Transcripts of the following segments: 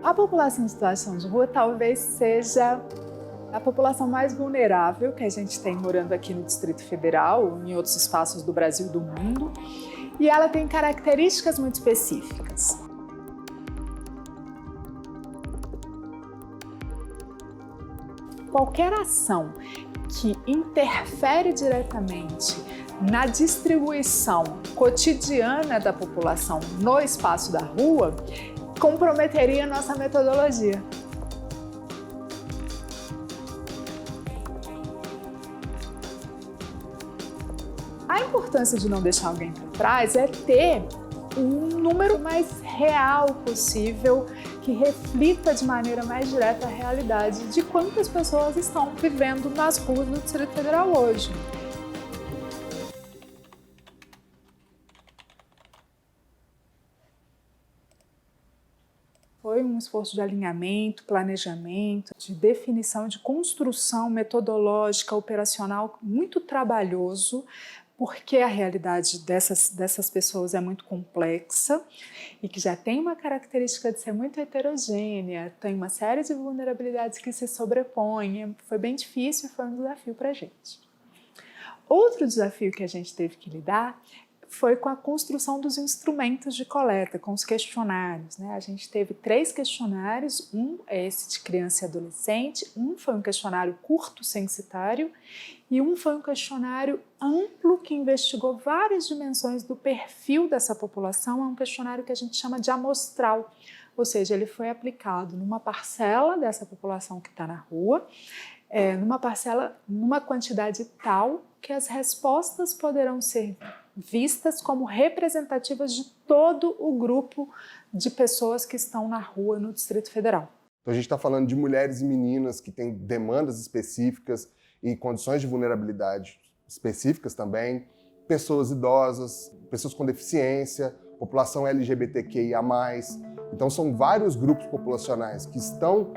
A população em situação de rua talvez seja a população mais vulnerável que a gente tem morando aqui no Distrito Federal ou em outros espaços do Brasil e do mundo, e ela tem características muito específicas. Qualquer ação que interfere diretamente na distribuição cotidiana da população no espaço da rua comprometeria a nossa metodologia. A importância de não deixar alguém para trás é ter um número mais real possível, que reflita de maneira mais direta a realidade de quantas pessoas estão vivendo nas ruas do Distrito Federal hoje. Foi um esforço de alinhamento, planejamento, de definição, de construção metodológica, operacional muito trabalhoso, porque a realidade dessas pessoas é muito complexa e que já tem uma característica de ser muito heterogênea, tem uma série de vulnerabilidades que se sobrepõem. Foi bem difícil e foi um desafio para a gente. Outro desafio que a gente teve que lidar foi com a construção dos instrumentos de coleta, com os questionários, né? A gente teve 3 questionários, um é esse de criança e adolescente, um foi um questionário curto censitário e um foi um questionário amplo que investigou várias dimensões do perfil dessa população. É um questionário que a gente chama de amostral, ou seja, ele foi aplicado numa parcela dessa população que está na rua, numa parcela, numa quantidade tal que as respostas poderão ser vistas como representativas de todo o grupo de pessoas que estão na rua no Distrito Federal. Então a gente está falando de mulheres e meninas que têm demandas específicas e condições de vulnerabilidade específicas também, pessoas idosas, pessoas com deficiência, população LGBTQIA+. Então são vários grupos populacionais que estão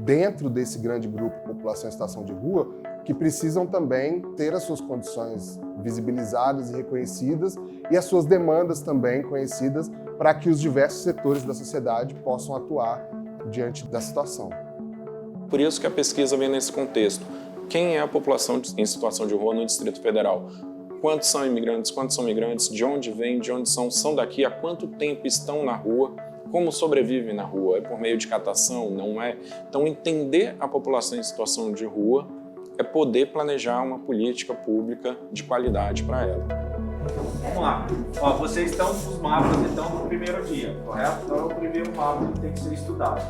dentro desse grande grupo população em situação de rua que precisam também ter as suas condições visibilizadas e reconhecidas e as suas demandas também conhecidas para que os diversos setores da sociedade possam atuar diante da situação. Por isso que a pesquisa vem nesse contexto. Quem é a população em situação de rua no Distrito Federal? Quantos são imigrantes, quantos são migrantes, de onde vêm, de onde são daqui, há quanto tempo estão na rua, como sobrevivem na rua, é por meio de catação, não é? Então entender a população em situação de rua é poder planejar uma política pública de qualidade para ela. Vamos lá. Ó, vocês estão com os mapas então no primeiro dia, correto? Então é o primeiro mapa que tem que ser estudado.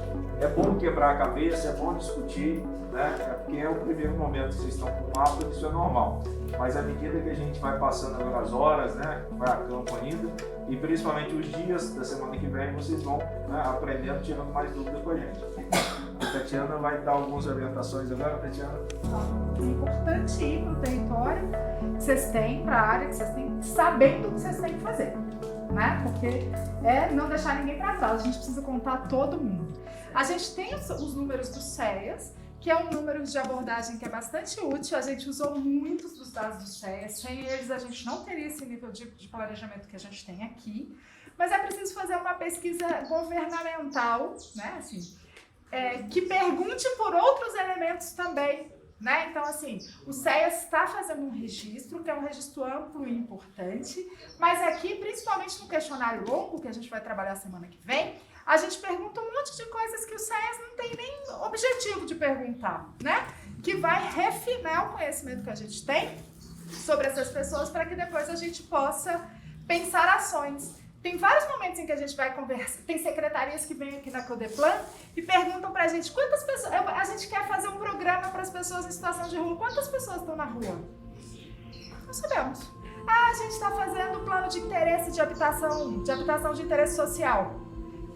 É bom quebrar a cabeça, é bom discutir, né? É porque é o primeiro momento que vocês estão com o mapa, isso é normal. Mas à medida que a gente vai passando agora as horas, né? Vai a campo ainda, e principalmente os dias da semana que vem, vocês vão, né, aprendendo, tirando mais dúvidas com a gente. A Tatiana vai dar algumas orientações agora, Tatiana. É importante ir para o território que vocês têm, para a área que vocês têm, sabendo o que vocês têm que fazer, né? Porque é não deixar ninguém para trás, a gente precisa contar todo mundo. A gente tem os números do CEAS, que é um número de abordagem que é bastante útil, a gente usou muitos dos dados do CEAS, sem eles a gente não teria esse nível de planejamento que a gente tem aqui, mas é preciso fazer uma pesquisa governamental, né, assim, que pergunte por outros elementos também, né? Então, assim, o CEAS está fazendo um registro, que é um registro amplo e importante, mas aqui, principalmente no questionário longo, que a gente vai trabalhar semana que vem, a gente pergunta um monte de coisas que o CEAS não tem nem objetivo de perguntar, né? Que vai refinar o conhecimento que a gente tem sobre essas pessoas para que depois a gente possa pensar ações. Tem vários momentos em que a gente vai conversar, tem secretarias que vêm aqui na Codeplan e perguntam pra gente quantas pessoas, a gente quer fazer um programa para as pessoas em situação de rua, quantas pessoas estão na rua? Não sabemos. Ah, a gente está fazendo plano de interesse de habitação de interesse social.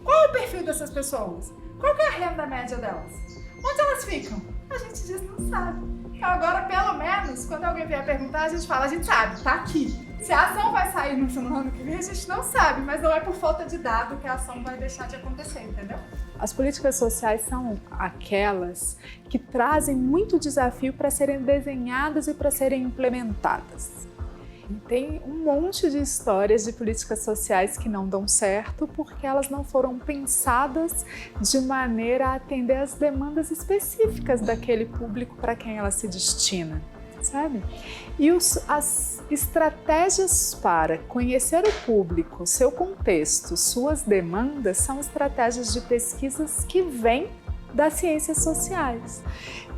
Qual é o perfil dessas pessoas? Qual que é a renda média delas? Onde elas ficam? A gente diz não sabe. Então agora, pelo menos, quando alguém vier perguntar, a gente fala, a gente sabe, tá aqui. Se a ação vai sair no ano que vem, a gente não sabe, mas não é por falta de dado que a ação vai deixar de acontecer, entendeu? As políticas sociais são aquelas que trazem muito desafio para serem desenhadas e para serem implementadas. Tem um monte de histórias de políticas sociais que não dão certo porque elas não foram pensadas de maneira a atender às demandas específicas daquele público para quem ela se destina, sabe? E as estratégias para conhecer o público, seu contexto, suas demandas, são estratégias de pesquisas que vêm das ciências sociais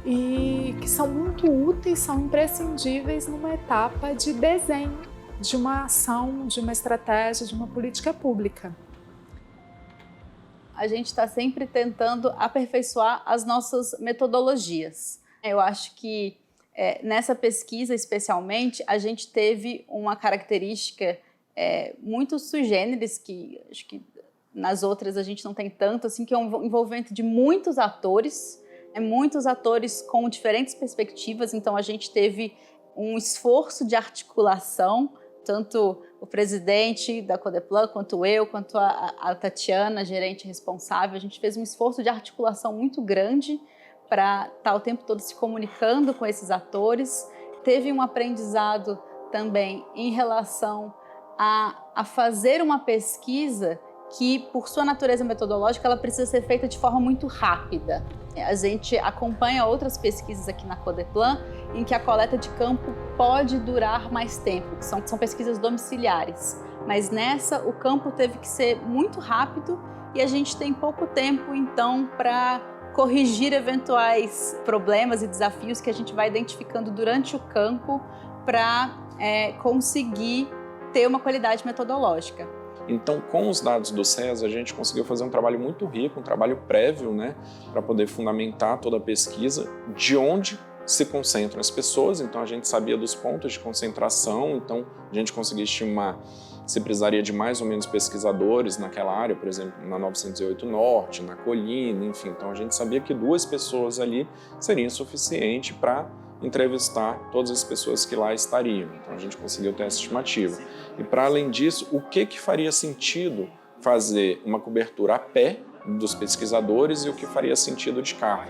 e que são muito úteis, são imprescindíveis numa etapa de desenho de uma ação, de uma estratégia, de uma política pública. A gente está sempre tentando aperfeiçoar as nossas metodologias. Eu acho que nessa pesquisa, especialmente, a gente teve uma característica muito sui generis, que acho que nas outras a gente não tem tanto, assim, que é um envolvimento de muitos atores com diferentes perspectivas. Então a gente teve um esforço de articulação, tanto o presidente da Codeplan, quanto eu, quanto a Tatiana, gerente responsável. A gente fez um esforço de articulação muito grande para estar o tempo todo se comunicando com esses atores. Teve um aprendizado também em relação a fazer uma pesquisa que, por sua natureza metodológica, ela precisa ser feita de forma muito rápida. A gente acompanha outras pesquisas aqui na Codeplan em que a coleta de campo pode durar mais tempo, que são pesquisas domiciliares. Mas nessa, o campo teve que ser muito rápido e a gente tem pouco tempo, então, para corrigir eventuais problemas e desafios que a gente vai identificando durante o campo para conseguir ter uma qualidade metodológica. Então, com os dados do SES, a gente conseguiu fazer um trabalho muito rico, um trabalho prévio, né, para poder fundamentar toda a pesquisa, de onde se concentram as pessoas. Então, a gente sabia dos pontos de concentração, então a gente conseguia estimar se precisaria de mais ou menos pesquisadores naquela área, por exemplo, na 908 Norte, na Colina, enfim. Então, a gente sabia que 2 pessoas ali seria suficiente para entrevistar todas as pessoas que lá estariam. Então a gente conseguiu ter essa estimativa. E para além disso, o que faria sentido fazer uma cobertura a pé dos pesquisadores e o que faria sentido de carro.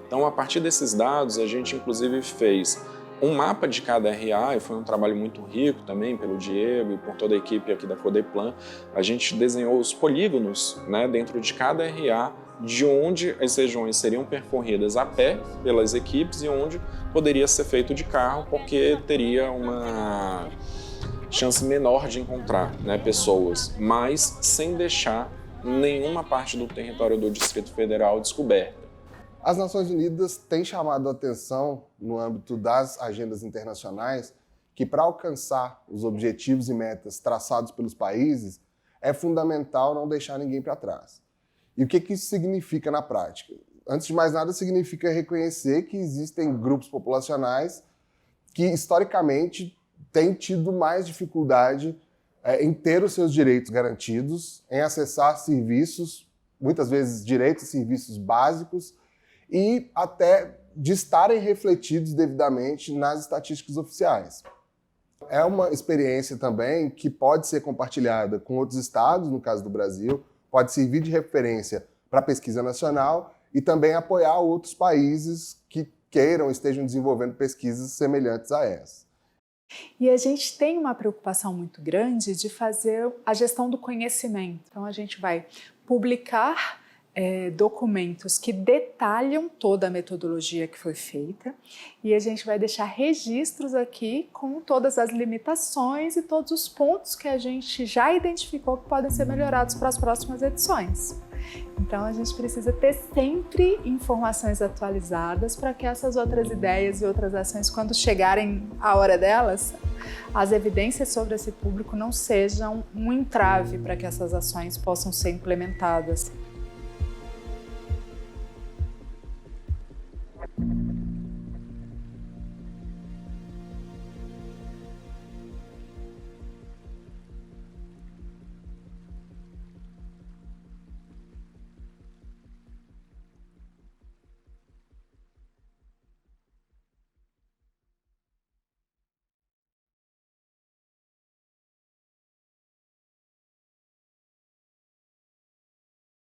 Então, a partir desses dados, a gente inclusive fez um mapa de cada RA, e foi um trabalho muito rico também pelo Diego e por toda a equipe aqui da Codeplan. A gente desenhou os polígonos, né, dentro de cada RA, de onde as regiões seriam percorridas a pé pelas equipes e onde poderia ser feito de carro, porque teria uma chance menor de encontrar, né, pessoas, mas sem deixar nenhuma parte do território do Distrito Federal descoberta. As Nações Unidas têm chamado a atenção, no âmbito das agendas internacionais, que para alcançar os objetivos e metas traçados pelos países, é fundamental não deixar ninguém para trás. E o que isso significa na prática? Antes de mais nada, significa reconhecer que existem grupos populacionais que, historicamente, têm tido mais dificuldade em ter os seus direitos garantidos, em acessar serviços, muitas vezes direitos e serviços básicos, e até de estarem refletidos devidamente nas estatísticas oficiais. É uma experiência também que pode ser compartilhada com outros estados, no caso do Brasil, pode servir de referência para a pesquisa nacional e também apoiar outros países que queiram, estejam desenvolvendo pesquisas semelhantes a essa. E a gente tem uma preocupação muito grande de fazer a gestão do conhecimento. Então a gente vai publicar documentos que detalham toda a metodologia que foi feita e a gente vai deixar registros aqui com todas as limitações e todos os pontos que a gente já identificou que podem ser melhorados para as próximas edições. Então a gente precisa ter sempre informações atualizadas para que essas outras ideias e outras ações, quando chegarem a hora delas, as evidências sobre esse público não sejam um entrave para que essas ações possam ser implementadas.